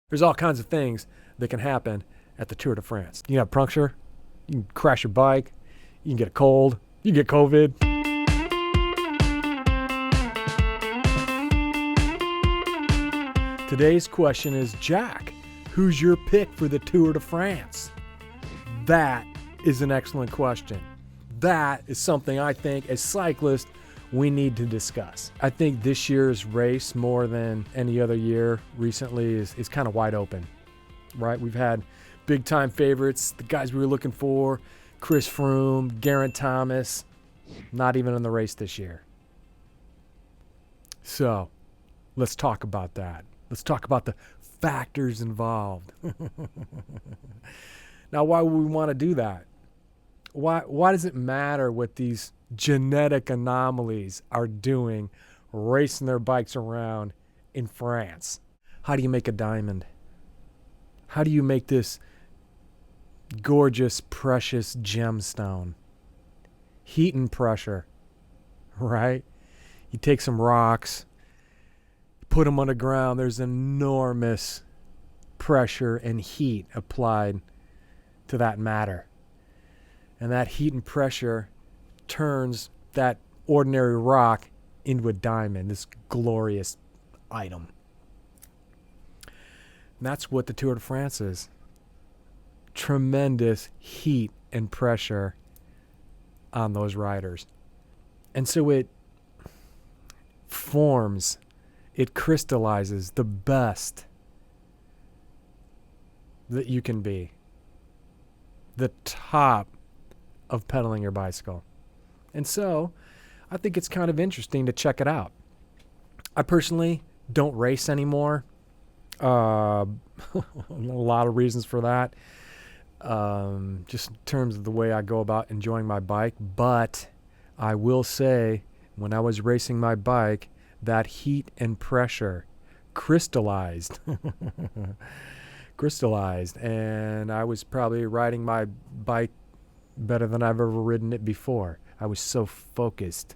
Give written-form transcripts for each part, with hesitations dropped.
There's all kinds of things that can happen at the Tour de France. You can have a puncture, you can crash your bike, you can get a cold, you can get COVID. Today's question is, Jack, who's your pick for the Tour de France? That is an excellent question. That is something I think as cyclists we need to discuss. I think this year's race, more than any other year recently, is kind of wide open, right? We've had big time favorites, the guys we were looking for, Chris Froome, Geraint Thomas, not even in the race this year. So let's talk about that. Let's talk about the factors involved. Now, why would we want to do that? Why does it matter what these genetic anomalies are doing racing their bikes around in France? How do you make a diamond? How do you make this gorgeous, precious gemstone? Heat and pressure, right? You take some rocks, put them underground, there's enormous pressure and heat applied to that matter. And that heat and pressure turns that ordinary rock into a diamond, this glorious item. And that's what the Tour de France is. Tremendous heat and pressure on those riders. And so it forms, it crystallizes the best that you can be. The top of pedaling your bicycle. And so I think it's kind of interesting to check it out. I personally don't race anymore. A lot of reasons for that. Just in terms of the way I go about enjoying my bike. But I will say, when I was racing my bike, that heat and pressure crystallized. And I was probably riding my bike better than I've ever ridden it before. I was so focused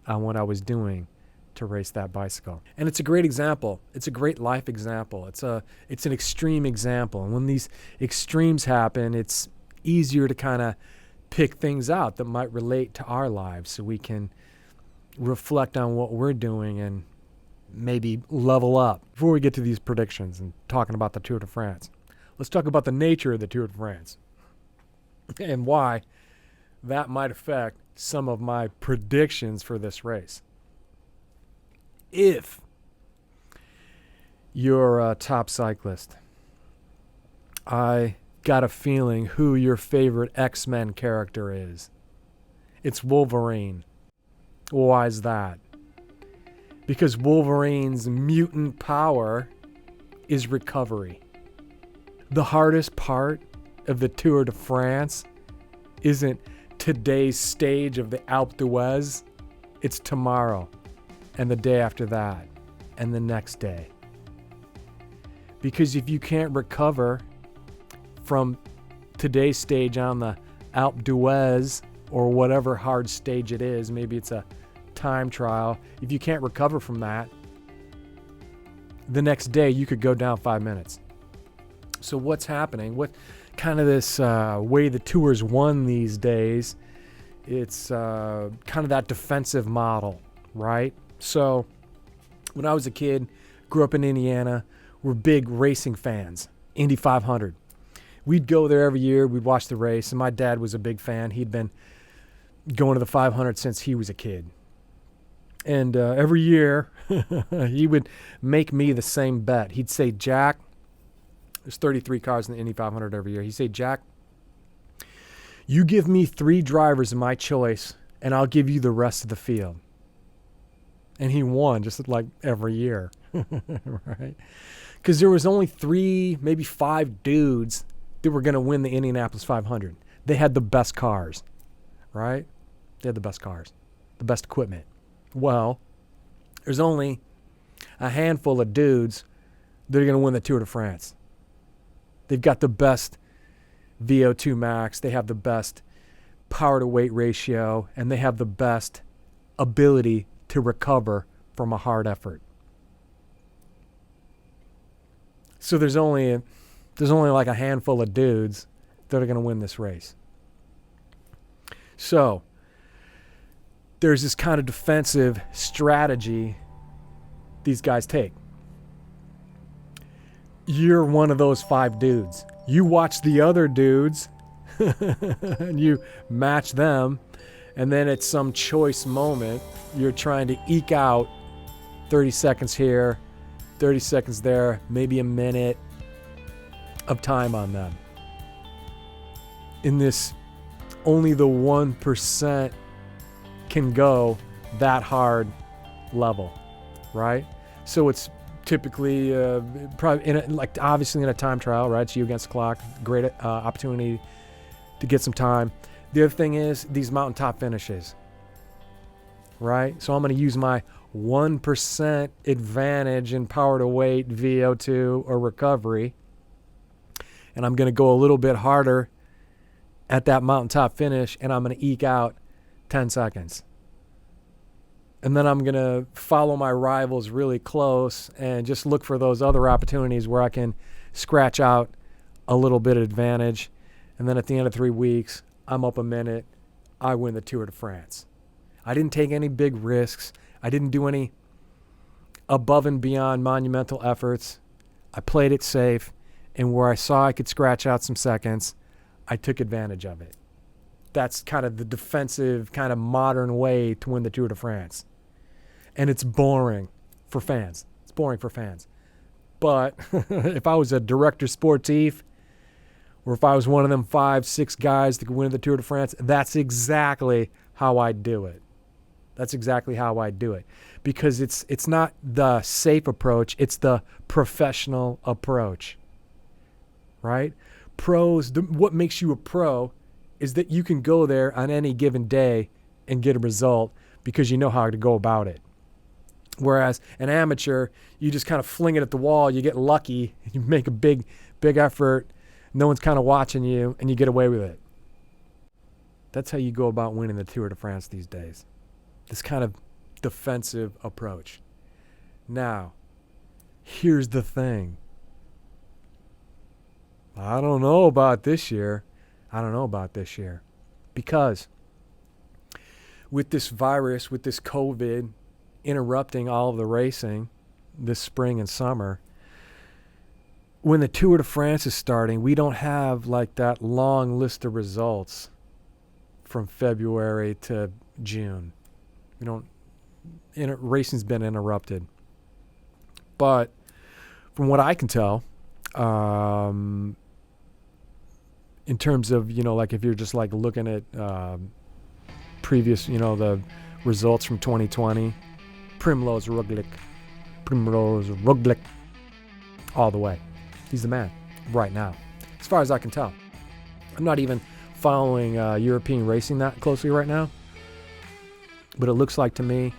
on what I was doing to race that bicycle. And it's a great example. It's a great life example. It's an extreme example. And when these extremes happen, it's easier to kind of pick things out that might relate to our lives so we can reflect on what we're doing and maybe level up. Before we get to these predictions and talking about the Tour de France, let's talk about the nature of the Tour de France and why that might affect some of my predictions for this race. If you're a top cyclist, I got a feeling who your favorite X-Men character is. It's Wolverine. Why is that? Because Wolverine's mutant power is recovery. The hardest part of the Tour de France isn't today's stage of the Alpe d'Huez. It's tomorrow and the day after that and the next day. Because if you can't recover from today's stage on the Alpe d'Huez or whatever hard stage it is, maybe it's a time trial, if you can't recover from that, the next day you could go down 5 minutes. So what's happening? What kind of this way the tour's won these days? It's kind of that defensive model, right? So when I was a kid, grew up in Indiana, we're big racing fans, Indy 500. We'd go there every year, we'd watch the race, and my dad was a big fan. He'd been going to the 500 since he was a kid. And every year, he would make me the same bet. He'd say, Jack, there's 33 cars in the Indy 500 every year. He'd say, Jack, you give me 3 drivers of my choice, and I'll give you the rest of the field. And he won just like every year, right? Because there was only 3, maybe 5 dudes that were going to win the Indianapolis 500. They had the best cars, right? They had the best cars, the best equipment. Well, there's only a handful of dudes that are going to win the Tour de France. They've got the best VO2 max, they have the best power to weight ratio, and they have the best ability to recover from a hard effort. So there's only like a handful of dudes that are going to win this race. So there's this kind of defensive strategy these guys take. You're one of those 5 dudes. You watch the other dudes and you match them, and then at some choice moment, you're trying to eke out 30 seconds here, 30 seconds there, maybe a minute of time on them. In this, only the 1% can go that hard level, right? So it's typically probably obviously in a time trial, right? It's you against the clock, great opportunity to get some time. The other thing is these mountaintop finishes, right? So I'm going to use my 1% advantage in power to weight, VO2, or recovery, and I'm going to go a little bit harder at that mountaintop finish, and I'm going to eke out 10 seconds. And then I'm going to follow my rivals really close and just look for those other opportunities where I can scratch out a little bit of advantage. And then at the end of 3 weeks, I'm up a minute. I win the Tour de France. I didn't take any big risks. I didn't do any above and beyond monumental efforts. I played it safe. And where I saw I could scratch out some seconds, I took advantage of it. That's kind of the defensive, kind of modern way to win the Tour de France. And it's boring for fans. It's boring for fans. But if I was a director sportif, or if I was one of them 5-6 guys that could win the Tour de France, that's exactly how I'd do it. That's exactly how I'd do it. Because it's not the safe approach, it's the professional approach. Right? Pros, what makes you a pro is that you can go there on any given day and get a result because you know how to go about it. Whereas an amateur, you just kind of fling it at the wall, you get lucky, you make a big effort, no one's kind of watching you, and you get away with it. That's how you go about winning the Tour de France these days. This kind of defensive approach. Now, here's the thing. I don't know about this year. Because with this virus, with this COVID interrupting all of the racing this spring and summer, when the Tour de France is starting, we don't have like that long list of results from February to June. Racing's been interrupted. But from what I can tell, in terms of, like if you're just like looking at previous, the results from 2020, Primož Roglič, all the way. He's the man right now, as far as I can tell. I'm not even following European racing that closely right now, but it looks like to me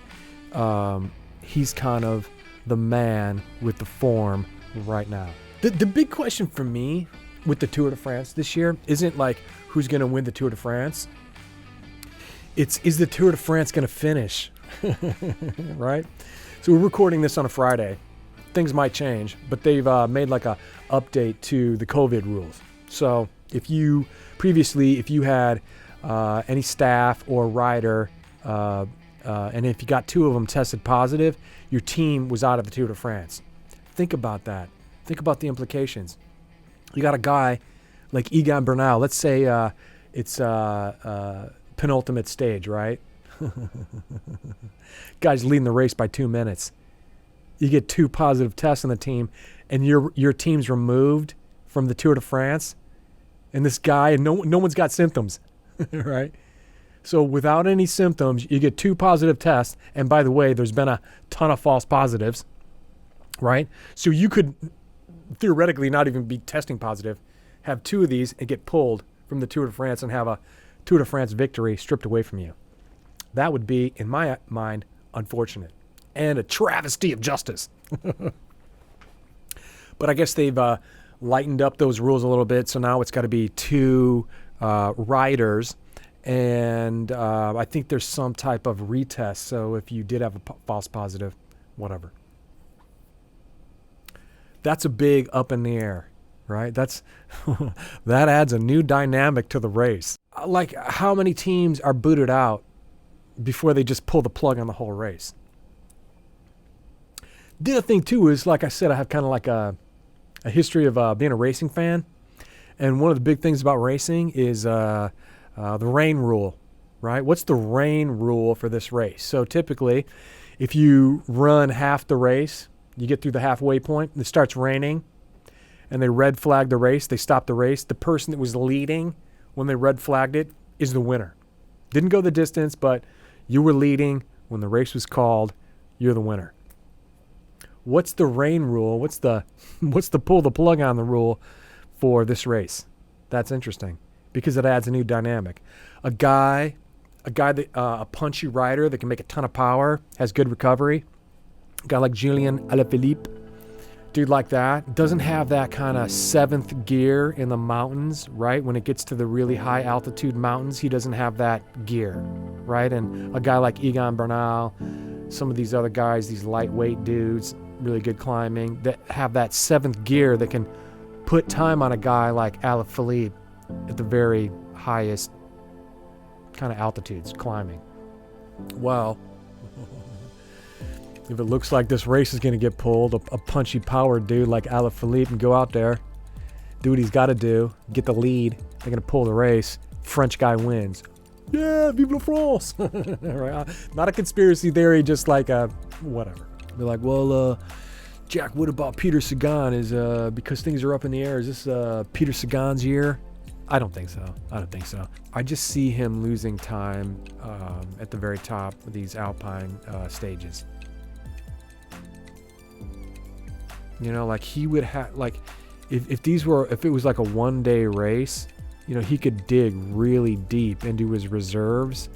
he's kind of the man with the form right now. The big question for me with the Tour de France this year isn't like who's going to win the Tour de France. Is the Tour de France going to finish? Right? So we're recording this on a Friday. Things might change, but they've made like a update to the COVID rules. So if you had any staff or rider, and if you got 2 of them tested positive, your team was out of the Tour de France. Think about that. Think about the implications. You got a guy like Egan Bernal. Let's say it's penultimate stage, right? Guy's leading the race by 2 minutes. You get 2 positive tests on the team, and your team's removed from the Tour de France, and this guy, and no one's got symptoms, right? So without any symptoms, you get 2 positive tests, and by the way, there's been a ton of false positives, right? So you could theoretically not even be testing positive, have 2 of these and get pulled from the Tour de France and have a Tour de France victory stripped away from you. That would be, in my mind, unfortunate and a travesty of justice. But I guess they've lightened up those rules a little bit, so now it's got to be 2 riders, and I think there's some type of retest, so if you did have a false positive, whatever. That's a big up in the air, right? That adds a new dynamic to the race. Like, how many teams are booted out before they just pull the plug on the whole race? The other thing too is, like I said, I have kind of like a history of being a racing fan, and one of the big things about racing is the rain rule, right? What's the rain rule for this race? So typically, if you run half the race, you get through the halfway point, and it starts raining, and they red flag the race, they stop the race. The person that was leading when they red flagged it is the winner. Didn't go the distance, but you were leading when the race was called. You're the winner. What's the rain rule? What's the pull the plug on the rule for this race? That's interesting because it adds a new dynamic. A guy that a punchy rider that can make a ton of power, has good recovery. A guy like Julien Alaphilippe, dude like that, doesn't have that kind of seventh gear in the mountains, right? When it gets to the really high altitude mountains, he doesn't have that gear, right? And a guy like Egan Bernal, some of these other guys, these lightweight dudes, really good climbing, that have that seventh gear that can put time on a guy like Alaphilippe at the very highest kind of altitudes climbing. Well, if it looks like this race is going to get pulled, a punchy power dude like Alaphilippe can go out there, do what he's got to do, get the lead. They're going to pull the race. French guy wins. Yeah, vive la France. Right? Not a conspiracy theory, just like whatever. Be like, well, Jack, what about Peter Sagan? Is because things are up in the air, is this Peter Sagan's year? I don't think so. I just see him losing time at the very top of these alpine stages. You know, like he would have, like, if it was like a one-day race, you know, he could dig really deep into his reserves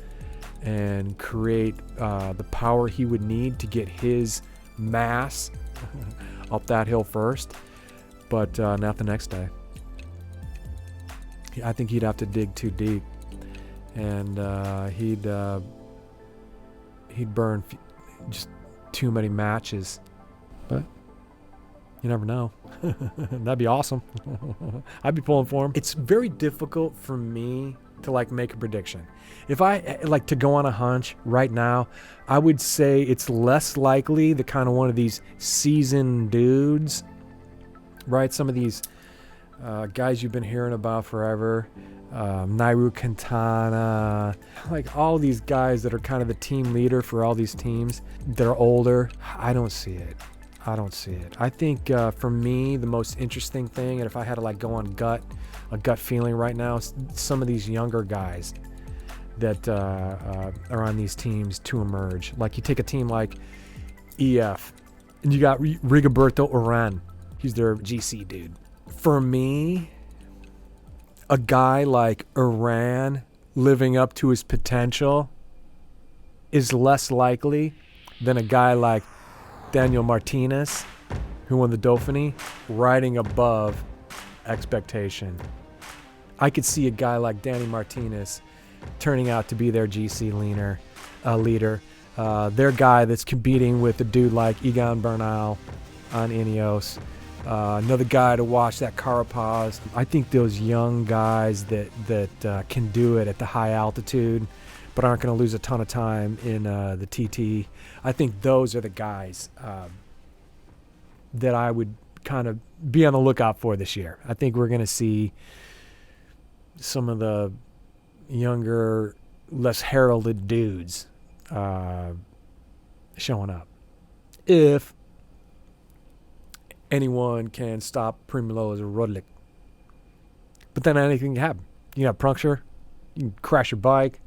and create the power he would need to get his mass up that hill first, but not the next day. I think he'd have to dig too deep, and he'd burn just too many matches. But you never know. That'd be awesome. I'd be pulling for him. It's very difficult for me to like make a prediction. If I like to go on a hunch right now, I would say it's less likely the kind of one of these seasoned dudes, right? Some of these guys you've been hearing about forever, Nairo Quintana, like all these guys that are kind of the team leader for all these teams that are older. I don't see it. I think for me, the most interesting thing, and if I had to like go on a gut feeling right now, some of these younger guys that are on these teams to emerge. Like you take a team like EF, and you got Rigoberto Urán. He's their GC dude. For me, a guy like Urán living up to his potential is less likely than a guy like Daniel Martinez, who won the Dauphiné, riding above expectation. I could see a guy like Danny Martinez turning out to be their GC leader, their guy that's competing with a dude like Egan Bernal on Ineos, another guy to watch, that Carapaz. I think those young guys that can do it at the high altitude but aren't going to lose a ton of time in the TT. I think those are the guys that I would kind of be on the lookout for this year. I think we're going to see some of the younger, less heralded dudes showing up. If anyone can stop Primož Roglič. But then anything can happen. You can have puncture, you can crash your bike,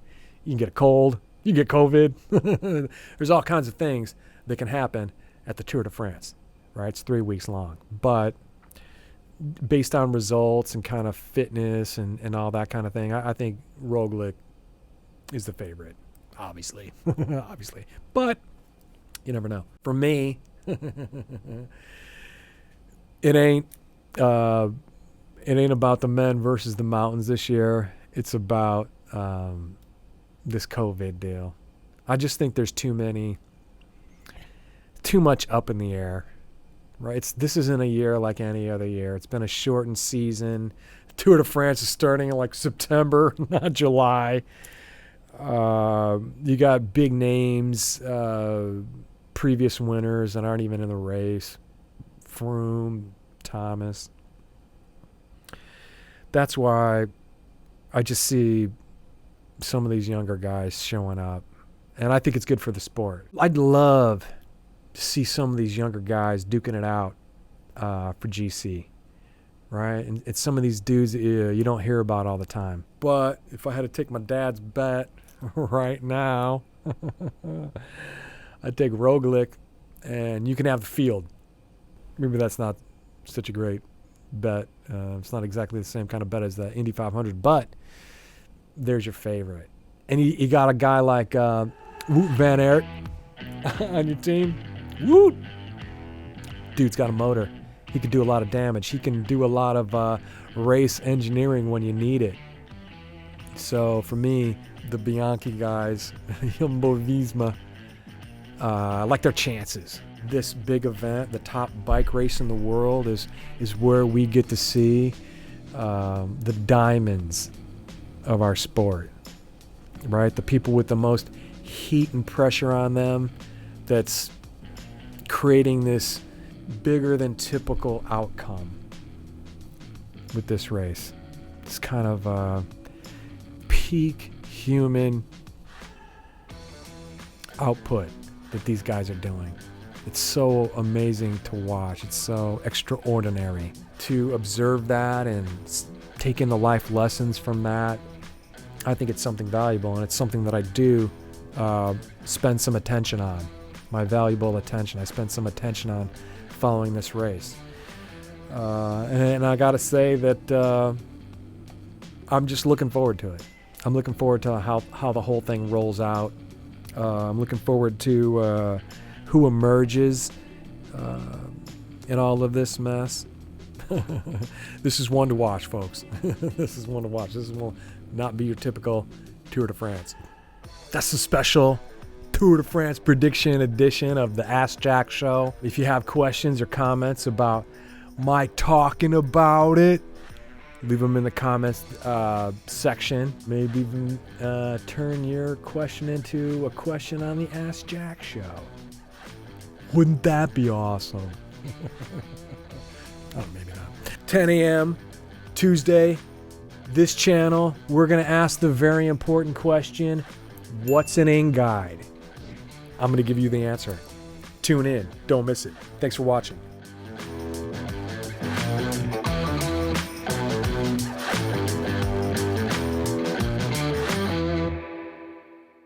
you can get a cold, you can get COVID. There's all kinds of things that can happen at the Tour de France, right? It's 3 weeks long. But based on results and kind of fitness and all that kind of thing, I think Roglič is the favorite, obviously. Obviously. But you never know. For me, it ain't about the men versus the mountains this year. It's about this COVID deal. I just think there's too much up in the air right? This isn't a year like any other year. It's been a shortened season. Tour de France is starting in like September, not July. You got big names, previous winners that aren't even in the race. Froome, Thomas. That's why I just see some of these younger guys showing up. And I think it's good for the sport. I'd love to see some of these younger guys duking it out for GC, right? And it's some of these dudes that you don't hear about all the time. But if I had to take my dad's bet right now, I'd take Roglic, and you can have the field. Maybe that's not such a great bet. It's not exactly the same kind of bet as the Indy 500, but there's your favorite. And you got a guy like Wout van Aert on your team. Woot! Dude's got a motor. He can do a lot of damage. He can do a lot of race engineering when you need it. So for me, the Bianchi guys, Jumbo-Visma, I like their chances. This big event, the top bike race in the world, is where we get to see the diamonds of our sport, right? The people with the most heat and pressure on them that's creating this bigger than typical outcome with this race. It's kind of peak human output that these guys are doing. It's so amazing to watch. It's so extraordinary to observe that and take in the life lessons from that. I think it's something valuable, and it's something that I do spend some attention on. My valuable attention. I spend some attention on following this race. And I got to say that I'm just looking forward to it. I'm looking forward to how the whole thing rolls out. I'm looking forward to who emerges in all of this mess. This is one to watch, folks. This is one to watch. This will not be your typical Tour de France. That's a special Tour de France prediction edition of the Ask Jack Show. If you have questions or comments about my talking about it, leave them in the comments section. Maybe even turn your question into a question on the Ask Jack Show. Wouldn't that be awesome? Oh, maybe not. 10 a.m. Tuesday, this channel, we're going to ask the very important question, what's an in guide? I'm going to give you the answer. Tune in. Don't miss it. Thanks for watching.